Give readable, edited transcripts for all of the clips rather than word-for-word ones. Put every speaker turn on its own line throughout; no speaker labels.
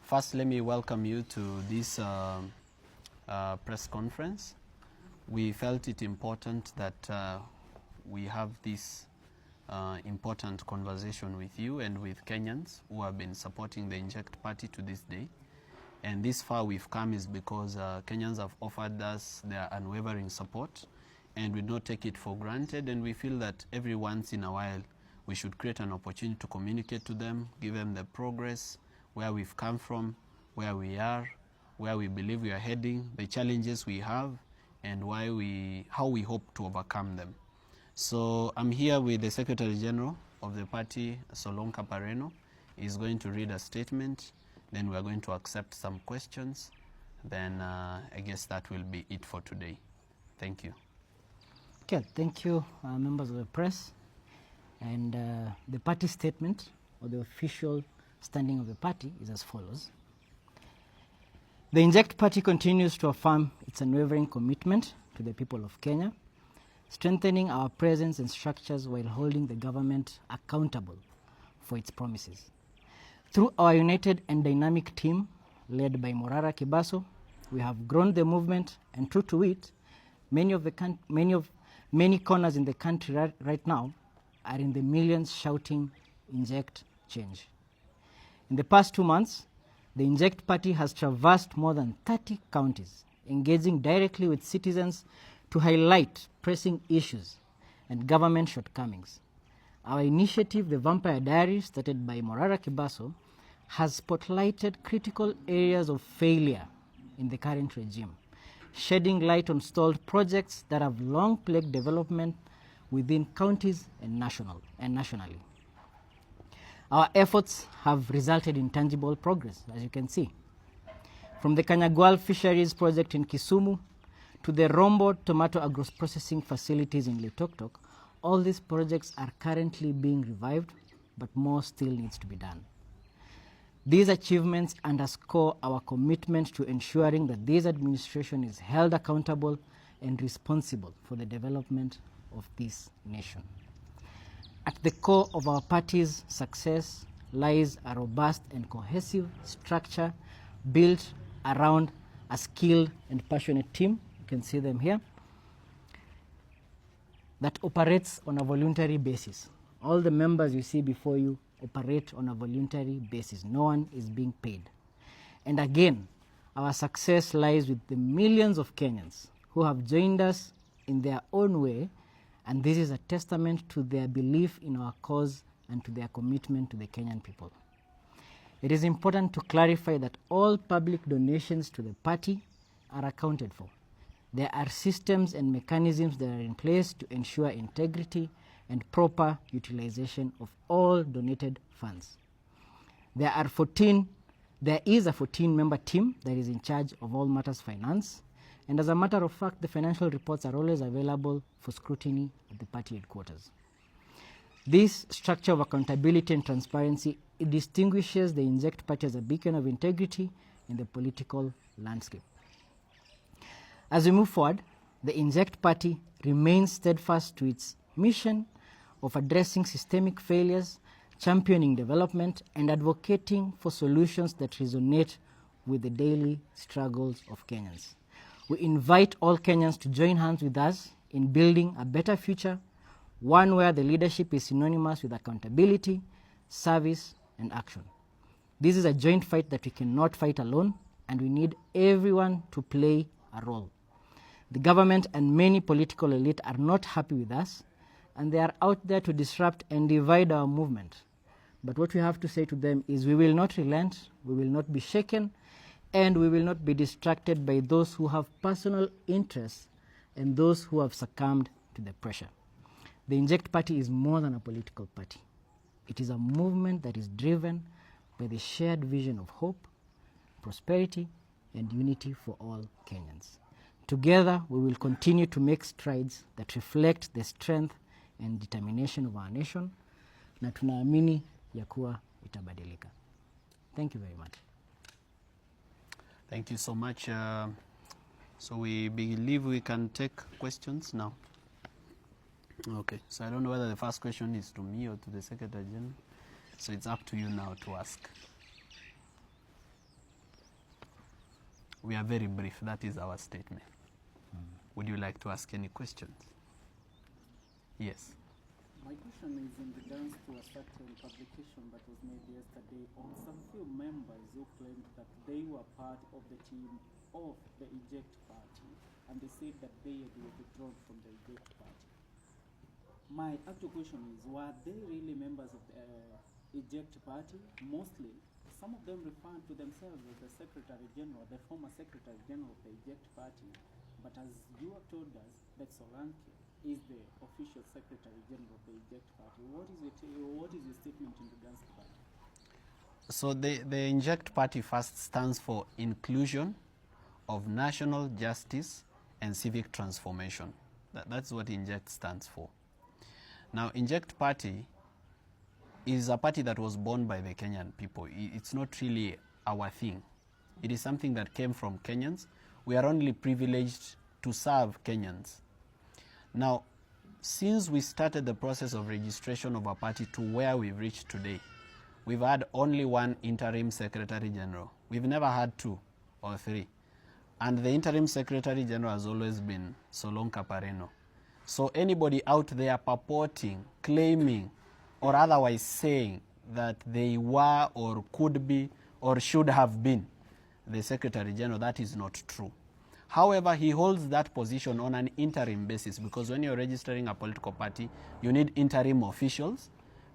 First, let me welcome you to this press conference. We felt it important that we have this important conversation with you and with Kenyans who have been supporting the Inject Party to this day. And this far we've come is because Kenyans have offered us their unwavering support, and we don't take it for granted, and we feel that every once in a while we should create an opportunity to communicate to them, give them the progress, where we've come from, where we are, where we believe we are heading, the challenges we have, and how we hope to overcome them. So I'm here with the Secretary General of the party, Solonka Pareno. He's going to read a statement, then we're going to accept some questions. Then I guess that will be it for today. Thank you.
Okay, thank you, members of the press. And the party statement, or the official standing of the party, is as follows. The Inject Party continues to affirm its unwavering commitment to the people of Kenya, strengthening our presence and structures while holding the government accountable for its promises. Through our united and dynamic team, led by Morara Kibaso, we have grown the movement, and true to it, many corners in the country right now are in the millions shouting, "Inject change." In the past 2 months, the Inject Party has traversed more than 30 counties, engaging directly with citizens to highlight pressing issues and government shortcomings. Our initiative, the Vampire Diary, started by Morara Kibaso, has spotlighted critical areas of failure in the current regime, shedding light on stalled projects that have long plagued development within counties and nationally. Our efforts have resulted in tangible progress, as you can see. From the Kanyagwal Fisheries Project in Kisumu to the Rombo Tomato Agro-Processing Facilities in Litoktok, all these projects are currently being revived, but more still needs to be done. These achievements underscore our commitment to ensuring that this administration is held accountable and responsible for the development of this nation. At the core of our party's success lies a robust and cohesive structure built around a skilled and passionate team, you can see them here, that operates on a voluntary basis. All the members you see before you operate on a voluntary basis. No one is being paid. And again, our success lies with the millions of Kenyans who have joined us in their own way, and this is a testament to their belief in our cause and to their commitment to the Kenyan people. It is important to clarify that all public donations to the party are accounted for. There are systems and mechanisms that are in place to ensure integrity and proper utilization of all donated funds. There is a 14-member team that is in charge of all matters finance, and as a matter of fact, the financial reports are always available for scrutiny at the party headquarters. This structure of accountability and transparency, it distinguishes the Inject Party as a beacon of integrity in the political landscape. As we move forward, the Inject Party remains steadfast to its mission of addressing systemic failures, championing development, and advocating for solutions that resonate with the daily struggles of Kenyans. We invite all Kenyans to join hands with us in building a better future, one where the leadership is synonymous with accountability, service, and action. This is a joint fight that we cannot fight alone, and we need everyone to play a role. The government and many political elite are not happy with us, and they are out there to disrupt and divide our movement. But what we have to say to them is we will not relent, we will not be shaken, and we will not be distracted by those who have personal interests and those who have succumbed to the pressure. The Inject Party is more than a political party. It is a movement that is driven by the shared vision of hope, prosperity, and unity for all Kenyans. Together, we will continue to make strides that reflect the strength and determination of our nation, na tunaamini ya kuwa itabadilika. Thank you very much.
Thank you so much. So we believe we can take questions now. Okay, so I don't know whether the first question is to me or to the Secretary General. So it's up to you now to ask. we are very brief. That is our statement. Would you like to ask any questions? Yes.
My question is in regards to a certain publication that was made yesterday on some few members who claimed that they were part of the team of the Eject Party, and they said that they had withdrawn from the Eject Party. My actual question is, were they really members of the Eject Party? Mostly, some of them refer to themselves as the Secretary General, the former Secretary General of the Eject Party. But as you have told us, that Solanke is the official Secretary General of the Eject Party. What is your statement in regards to that?
So the Inject Party first stands for Inclusion of National Justice and Civic Transformation. That's what Inject stands for. Now, Inject Party is a party that was born by the Kenyan people. It's not really our thing. It is something that came from Kenyans. We are only privileged to serve Kenyans. Now, since we started the process of registration of a party to where we've reached today, we've had only one interim Secretary General. We've never had 2 or 3. And the interim Secretary General has always been Solonka Pareno. So anybody out there purporting, claiming, or otherwise saying that they were or could be or should have been the Secretary General, that is not true. However, he holds that position on an interim basis, because when you're registering a political party, you need interim officials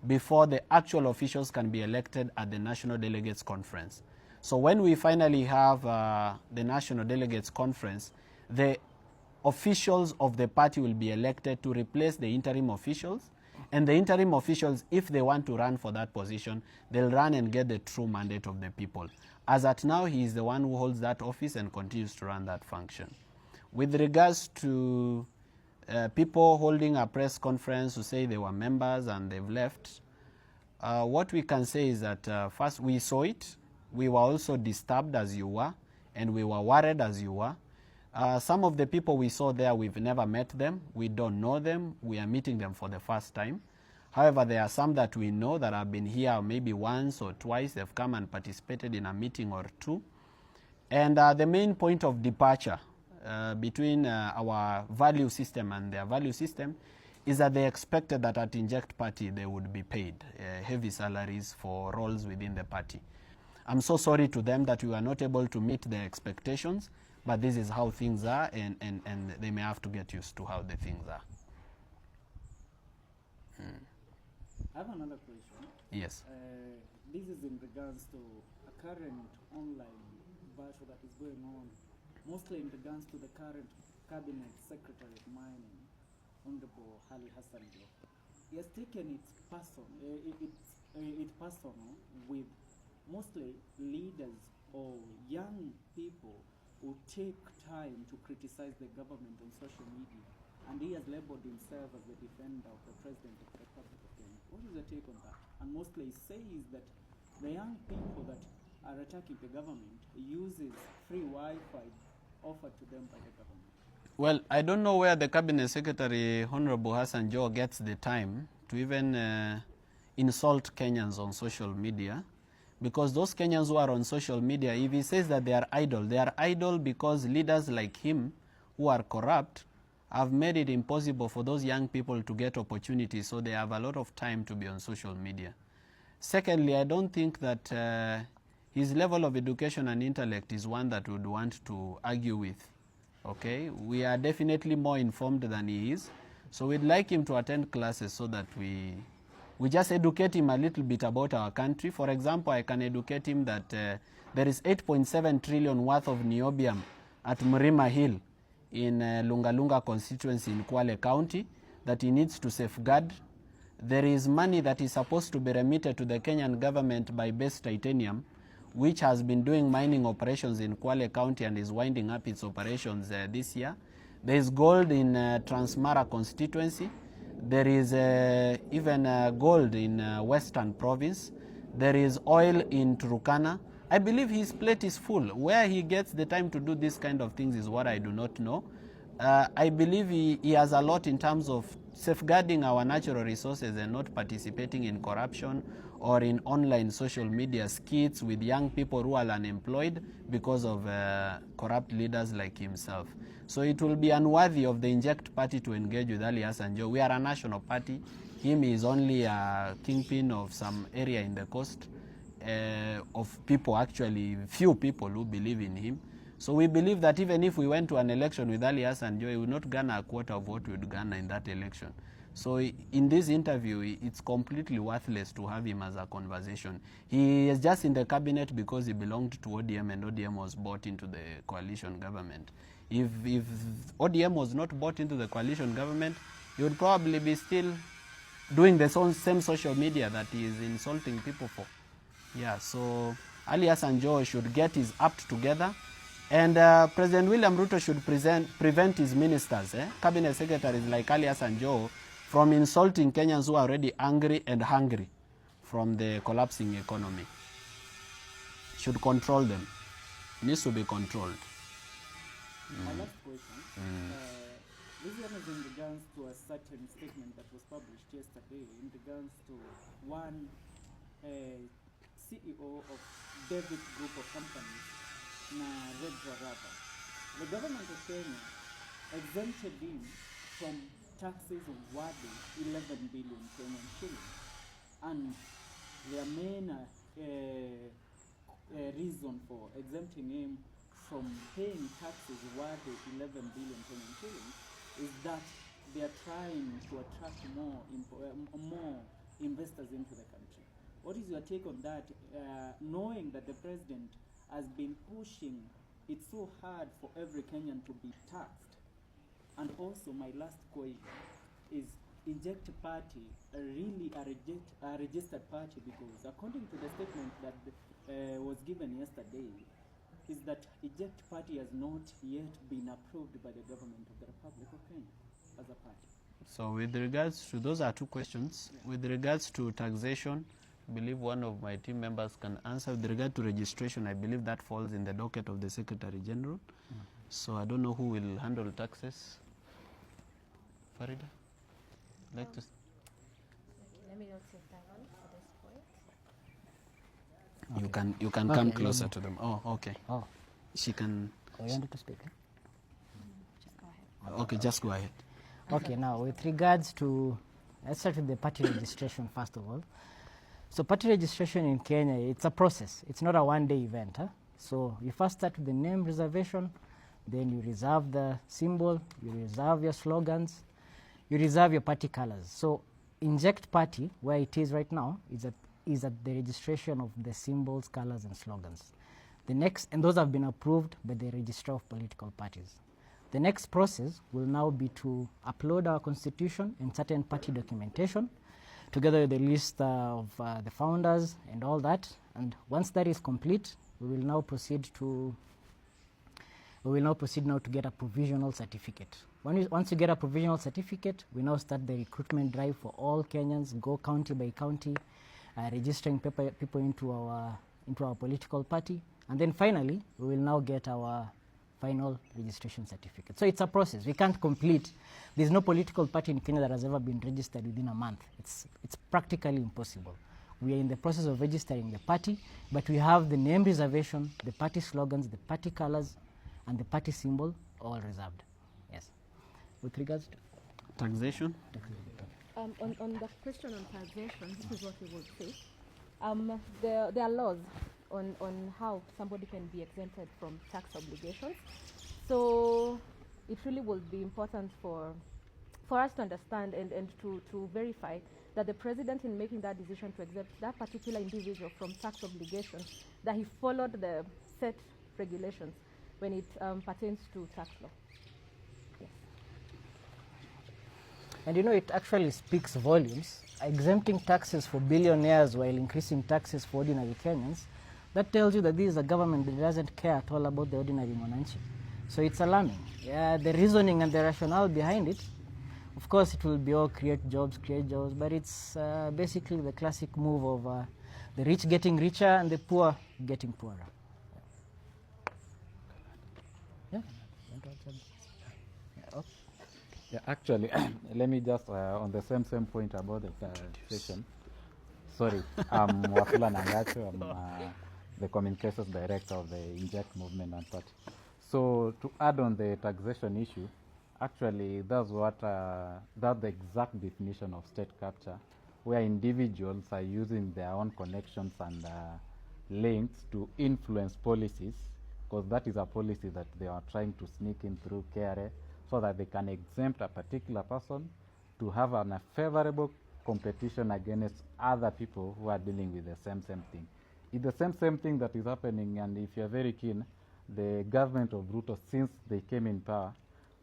before the actual officials can be elected at the National Delegates Conference. So when we finally have the National Delegates Conference, the officials of the party will be elected to replace the interim officials. And the interim officials, if they want to run for that position, they'll run and get the true mandate of the people. As at now, he is the one who holds that office and continues to run that function. With regards to people holding a press conference to say they were members and they've left, what we can say is that first, we saw it. We were also disturbed as you were, and we were worried as you were. Some of the people we saw there, we've never met them. We don't know them. We are meeting them for the first time. However, there are some that we know that have been here maybe once or twice. They've come and participated in a meeting or 2. And the main point of departure between our value system and their value system is that they expected that at Inject Party they would be paid heavy salaries for roles within the party. I'm so sorry to them that we were not able to meet their expectations, but this is how things are, and they may have to get used to how the things are.
I have another question.
Yes.
This is in regards to a current online virtue that is going on, mostly in regards to the current Cabinet Secretary of Mining, Honorable Ali Hassan Joho. He has taken it personal with mostly leaders or young people who take time to criticize the government on social media, and he has labeled himself as the defender of the President of the Republic of Kenya. What is your take on that? And mostly he says that the young people that are attacking the government uses free Wi-Fi offered to them by the government.
Well, I don't know where the Cabinet Secretary, Honorable Hassan Joho, gets the time to even insult Kenyans on social media. Because those Kenyans who are on social media, if he says that they are idle because leaders like him who are corrupt have made it impossible for those young people to get opportunities, so they have a lot of time to be on social media. Secondly, I don't think that his level of education and intellect is one that we would want to argue with. Okay? We are definitely more informed than he is, so we'd like him to attend classes so that we just educate him a little bit about our country. For example, I can educate him that there is 8.7 trillion worth of niobium at Mrima Hill in Lungalunga constituency in Kwale County that he needs to safeguard. There is money that is supposed to be remitted to the Kenyan government by Base Titanium, which has been doing mining operations in Kwale County and is winding up its operations this year. There is gold in Transmara constituency. There is even gold in Western Province. There is oil in Turkana. I believe his plate is full. Where he gets the time to do this kind of things is what I do not know. I believe he has a lot in terms of safeguarding our natural resources and not participating in corruption or in online social media skits with young people who are unemployed because of corrupt leaders like himself. So it will be unworthy of the Inject party to engage with Ali Hassan Joho. We are a national party. Him is only a kingpin of some area in the coast of people, actually few people who believe in him. So we believe that even if we went to an election with Ali Hassan Joho, he would not garner a quarter of what we would garner in that election. So in this interview, it's completely worthless to have him as a conversation. He is just in the cabinet because he belonged to ODM, and ODM was bought into the coalition government. If ODM was not bought into the coalition government, he would probably be still doing the same social media that he is insulting people for. Yeah, so Ali Hassan Joho should get his act together, and President William Ruto should prevent his ministers, cabinet secretaries like Ali Hassan Joho, from insulting Kenyans who are already angry and hungry from the collapsing economy. Should control them. Needs to be controlled.
My last question. This one is in regards to a certain statement that was published yesterday in regards to one CEO of David Group of Companies, Morara. The government of Kenya exempted him from taxes worth 11 billion Kenyan shillings, and their main reason for exempting him from paying taxes worth 11 billion Kenyan shillings is that they are trying to attract more investors into the country. What is your take on that, knowing that the president has been pushing it so hard for every Kenyan to be taxed? And also, my last question is, Inject Party really a registered party? Because according to the statement that was given yesterday, is that Inject Party has not yet been approved by the government of the Republic of Kenya as a party.
So with regards to, those are two questions. Yeah. With regards to taxation, I believe one of my team members can answer. With regard to registration, I believe that falls in the docket of the Secretary General. So I don't know who will handle taxes. Farida? Like to
let me not sit down at this point.
Okay. You can
Okay,
come closer to them. Oh, okay.
Oh,
She can.
you wanted to speak?
Just go ahead.
Okay, just go ahead.
Okay, now with regards to, let's start with the party registration first of all. So party registration in Kenya, it's a process. It's not a one-day event. So you first start with the name reservation, then you reserve the symbol, you reserve your slogans, you reserve your party colors. So Inject Party, where it is right now, is at the registration of the symbols, colors, and slogans. The next, and those have been approved by the Registrar of Political Parties. The next process will now be to upload our constitution and certain party documentation, together with the list of the founders and all that. And once that is complete, we will now proceed now to get a provisional certificate. Once you get a provisional certificate, we now start the recruitment drive for all Kenyans, go county by county, registering people into our political party. And then finally, we will now get our final registration certificate. So it's a process. We can't complete. There's no political party in Kenya that has ever been registered within a month. It's practically impossible. We are in the process of registering the party, but we have the name reservation, the party slogans, the party colors, and the party symbol all reserved. Yes. With regards to
Taxation?
On the question on taxation, this is what we would say. There are laws on how somebody can be exempted from tax obligations. So it really will be important for us to understand and to verify that the president, in making that decision to exempt that particular individual from tax obligations, that he followed the set regulations when it pertains to tax law. Yes.
And you know, it actually speaks volumes. Exempting taxes for billionaires while increasing taxes for ordinary Kenyans, that tells you that this is a government that doesn't care at all about the ordinary mwananchi. So it's alarming. Yeah, the reasoning and the rationale behind it, of course, it will be all create jobs, but it's basically the classic move of the rich getting richer and the poor getting poorer. Yeah. Okay.
Yeah, actually, let me just on the same point about the taxation. Sorry, I'm Wafula Nangacho. I'm the Communications Director of the Inject Movement and Party. So to add on the taxation issue, actually that's the exact definition of state capture, where individuals are using their own connections and links to influence policies, because that is a policy that they are trying to sneak in through KRA so that they can exempt a particular person to have a favorable competition against other people who are dealing with the same thing. It's the same thing that is happening, and if you're very keen, the government of Ruto, since they came in power,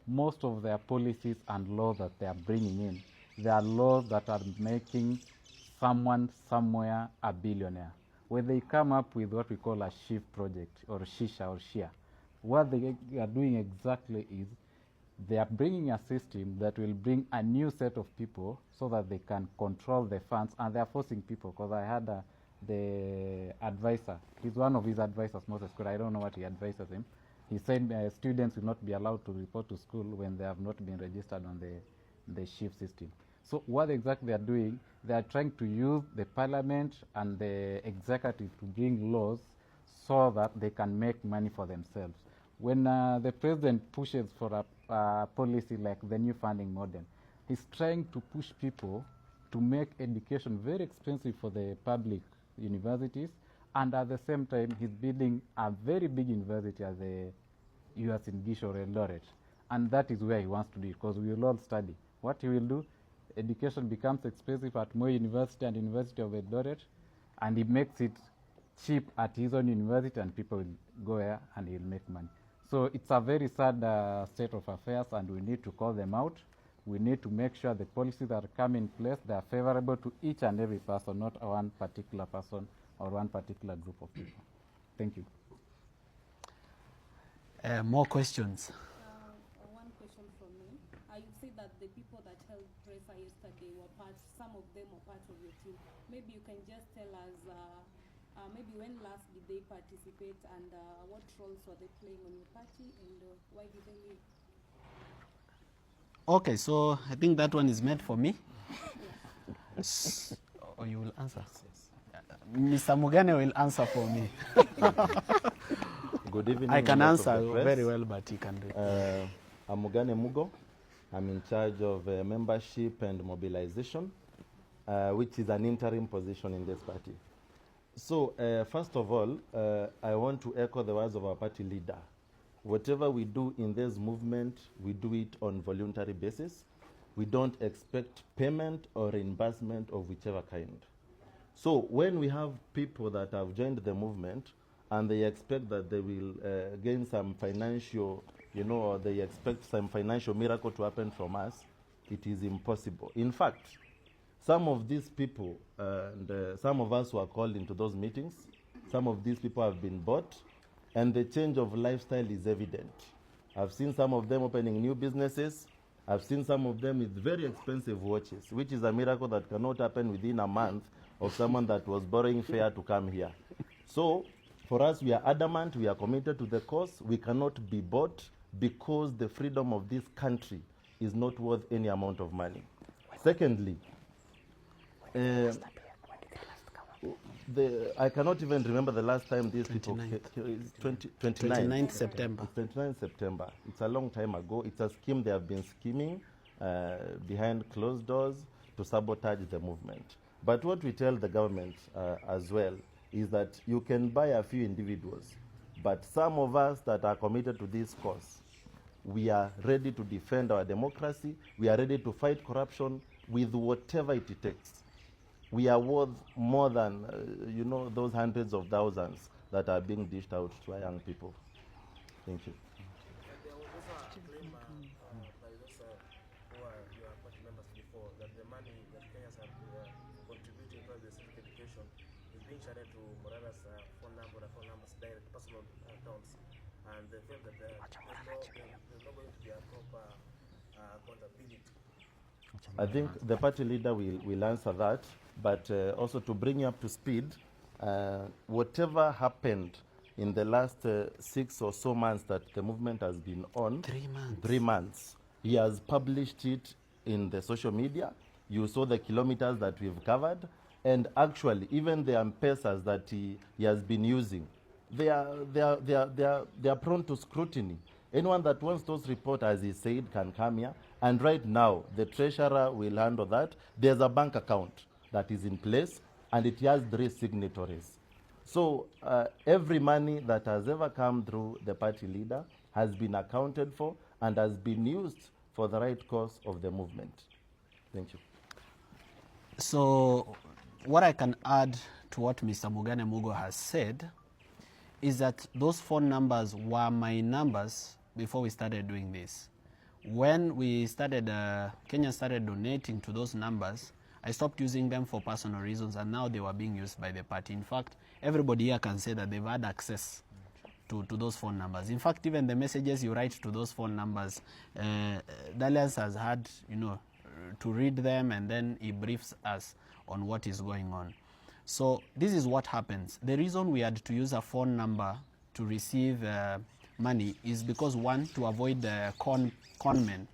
most of their policies and laws that they are bringing in, they are laws that are making someone somewhere a billionaire. When they come up with what we call a shift project or shisha or shia, what they are doing exactly is they are bringing a system that will bring a new set of people so that they can control the funds, and they are forcing people, because I had the advisor, he's one of his advisors, Moses Kura, I don't know what he advises him. He said students will not be allowed to report to school when they have not been registered on the shift system. So what exactly they are doing, they are trying to use the parliament and the executive to bring laws so that they can make money for themselves. When the president pushes for a policy like the new funding model, he's trying to push people to make education very expensive for the public universities, and at the same time he's building a very big university as the US in Gish or Eldoret, and that is where he wants to be, because we will all study. What he will do, education becomes expensive at Moi University and University of Eldoret, and he makes it cheap at his own university, and people will go there and he'll make money. So it's a very sad state of affairs, and we need to call them out. We need to make sure the policies that come in place, they are favorable to each and every person, not one particular person or one particular group of people. Thank you.
More questions?
One question from me. You say that the people that held presser yesterday were some of them were part of your team. Maybe you can just tell us, maybe when last did they participate, and what roles were they playing on your party, and why did they leave?
Okay, so I think that one is meant for me. Or you will answer? Mr. Mugane will answer for me.
Good evening.
I can answer very well, but he can do it.
I'm Mugane Mugo. I'm in charge of membership and mobilization, which is an interim position in this party. So, first of all, I want to echo the words of our party leader. Whatever we do in this movement, we do it on voluntary basis. We don't expect payment or reimbursement of whichever kind. So when we have people that have joined the movement and they expect that they will gain some financial, or they expect some financial miracle to happen from us, it is impossible. In fact, some of these people, and some of us who are called into those meetings, some of these people have been bought, and the change of lifestyle is evident. I've seen some of them opening new businesses. I've seen some of them with very expensive watches, which is a miracle that cannot happen within a month of someone that was borrowing fare to come here. So for us, we are adamant, we are committed to the cause. We cannot be bought, because the freedom of this country is not worth any amount of money. Secondly, I cannot even remember the last time these
29th September.
29th September. It's a long time ago. It's a scheme they have been scheming behind closed doors to sabotage the movement. But what we tell the government as well is that you can buy a few individuals, but some of us that are committed to this cause, we are ready to defend our democracy. We are ready to fight corruption with whatever it takes. We are worth more than, those hundreds of thousands that are being dished out to our young people. Thank you.
There was also a claim by those who are your party members before, that the money that Kenyans are contributing towards the civic education is being shared to Morara's phone numbers, direct personal accounts, and they feel that there's not going to be a proper accountability.
I think the party leader will answer that, but also to bring you up to speed, whatever happened in the last 6 or so months that the movement has been on, 3 months, he has published it in the social media. You saw the kilometers that we've covered. And actually, even the M-Pesas that he has been using, they are prone to scrutiny. Anyone that wants those reports, as he said, can come here. And right now, the treasurer will handle that. There's a bank account that is in place, and it has 3 signatories. So every money that has ever come through the party leader has been accounted for and has been used for the right cause of the movement. Thank you.
So what I can add to what Mr. Mugane Mugo has said is that those phone numbers were my numbers before we started doing this. When we started, Kenya started donating to those numbers, I stopped using them for personal reasons, and now they were being used by the party. In fact, everybody here can say that they've had access to those phone numbers. In fact, even the messages you write to those phone numbers, Dalias has had, to read them, and then he briefs us on what is going on. So this is what happens. The reason we had to use a phone number to receive money is because, one, to avoid the con men.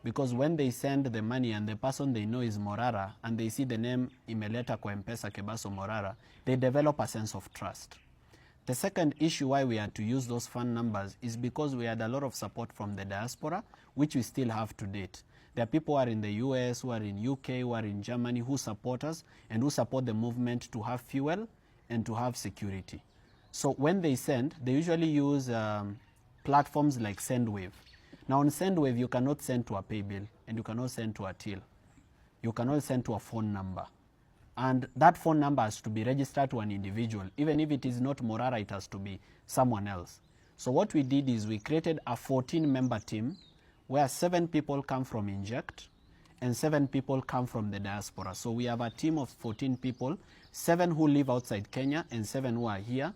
Because when they send the money and the person they know is Morara, and they see the name imeleta kwa M-Pesa Kebaso Morara, they develop a sense of trust. The second issue why we had to use those phone numbers is because we had a lot of support from the diaspora, which we still have to date. There are people who are in the US, who are in UK, who are in Germany, who support us and who support the movement to have fuel and to have security. So when they send, they usually use platforms like SendWave. Now on SendWave, you cannot send to a pay bill, and you cannot send to a till. You cannot send to a phone number. And that phone number has to be registered to an individual. Even if it is not Morara, it has to be someone else. So what we did is we created a 14-member team where 7 people come from Inject and 7 people come from the diaspora. So we have a team of 14 people, 7 who live outside Kenya and 7 who are here.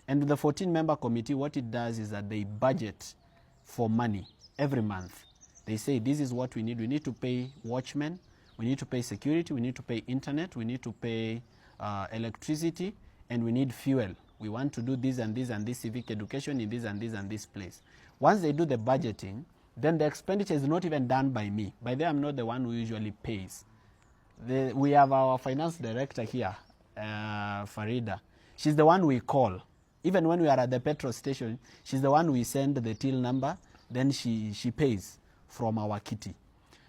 And the 14-member committee, what it does is that they budget for money every month. They say, this is what we need. We need to pay watchmen, we need to pay security, we need to pay internet, we need to pay electricity, and we need fuel. We want to do this and this and this civic education in this and this and this place. Once they do the budgeting, then the expenditure is not even done by me. By then, I'm not the one who usually pays. We have our finance director here, Farida. She's the one we call. Even when we are at the petrol station, she's the one we send the till number, then she pays from our kitty.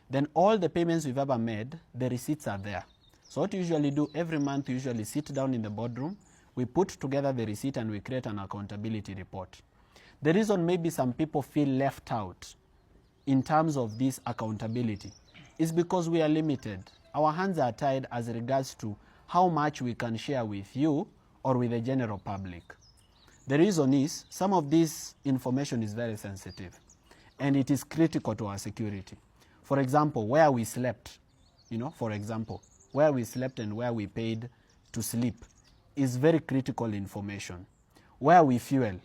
Then all the payments we've ever made, the receipts are there. So what we usually do, every month we usually sit down in the boardroom, we put together the receipt and we create an accountability report. The reason maybe some people feel left out in terms of this accountability is because we are limited. Our hands are tied as regards to how much we can share with you or with the general public. The reason is some of this information is very sensitive and it is critical to our security. For example, where we slept, for example, where we slept and where we paid to sleep is very critical information. Where we fuel,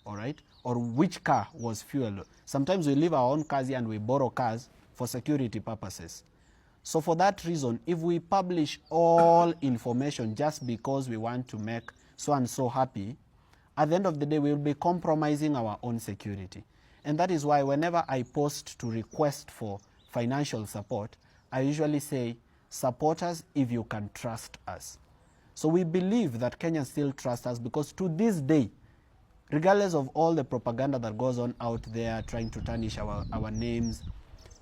all right, or which car was fueled. Sometimes we leave our own cars here and we borrow cars for security purposes. So for that reason, if we publish all information just because we want to make so and so happy, at the end of the day, we will be compromising our own security. And that is why whenever I post to request for financial support, I usually say, support us if you can trust us. So we believe that Kenyans still trust us because to this day, regardless of all the propaganda that goes on out there trying to tarnish our names,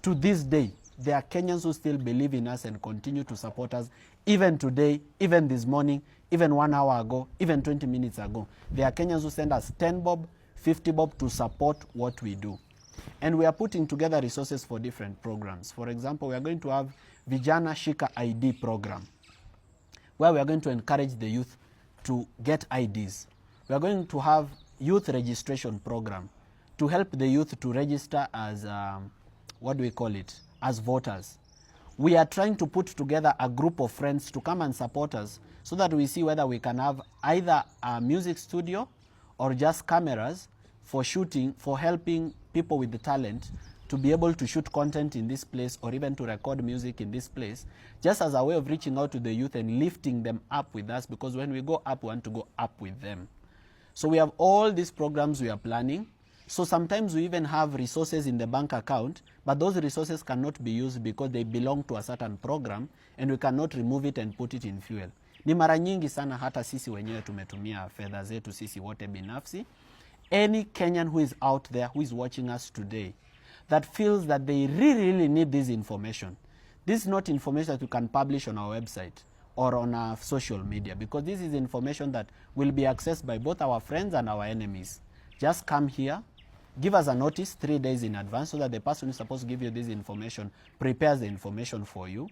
to this day, there are Kenyans who still believe in us and continue to support us, even today, even this morning, even 1 hour ago, even 20 minutes ago. There are Kenyans who send us 10 bob, 50 bob to support what we do. And we are putting together resources for different programs. For example, we are going to have Vijana Shika ID program, where we are going to encourage the youth to get IDs. We are going to have youth registration program to help the youth to register as, as voters. We are trying to put together a group of friends to come and support us so that we see whether we can have either a music studio or just cameras for shooting, for helping people with the talent to be able to shoot content in this place or even to record music in this place, just as a way of reaching out to the youth and lifting them up with us, because when we go up, we want to go up with them. So we have all these programs we are planning. So sometimes we even have resources in the bank account, but those resources cannot be used because they belong to a certain program and we cannot remove it and put it in fuel. Ni mara nyingi sana hata sisi wenyewe tumetumia fedha zetu sisi wote binafsi. Any Kenyan who is out there, who is watching us today, that feels that they really need this information. This is not information that you can publish on our website or on our social media, because this is information that will be accessed by both our friends and our enemies. Just come here, give us a notice 3 days in advance so that the person who is supposed to give you this information prepares the information for you.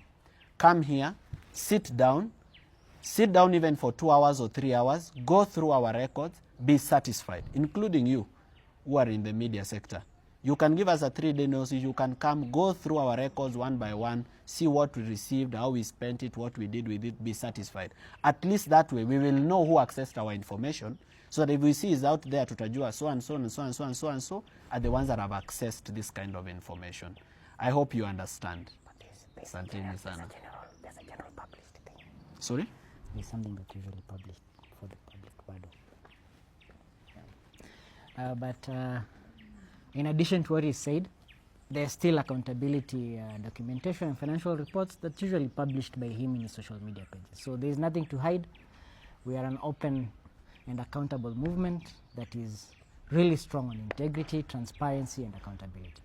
Come here, sit down even for 2 hours or 3 hours, go through our records, be satisfied, including you who are in the media sector. You can give us a 3-day notice, you can come, go through our records one by one, see what we received, how we spent it, what we did with it, be satisfied. At least that way, we will know who accessed our information, so that if we see is out there, tutajua so and so and so and so and so and so are the ones that have accessed this kind of information. I hope you understand. Asanteni sana.
There's a general published thing.
Sorry?
There's something that usually published for the public bado. In addition to what he said, there's still accountability documentation and financial reports that's usually published by him in his social media pages. So there's nothing to hide. We are an open and accountable movement that is really strong on integrity, transparency, and accountability.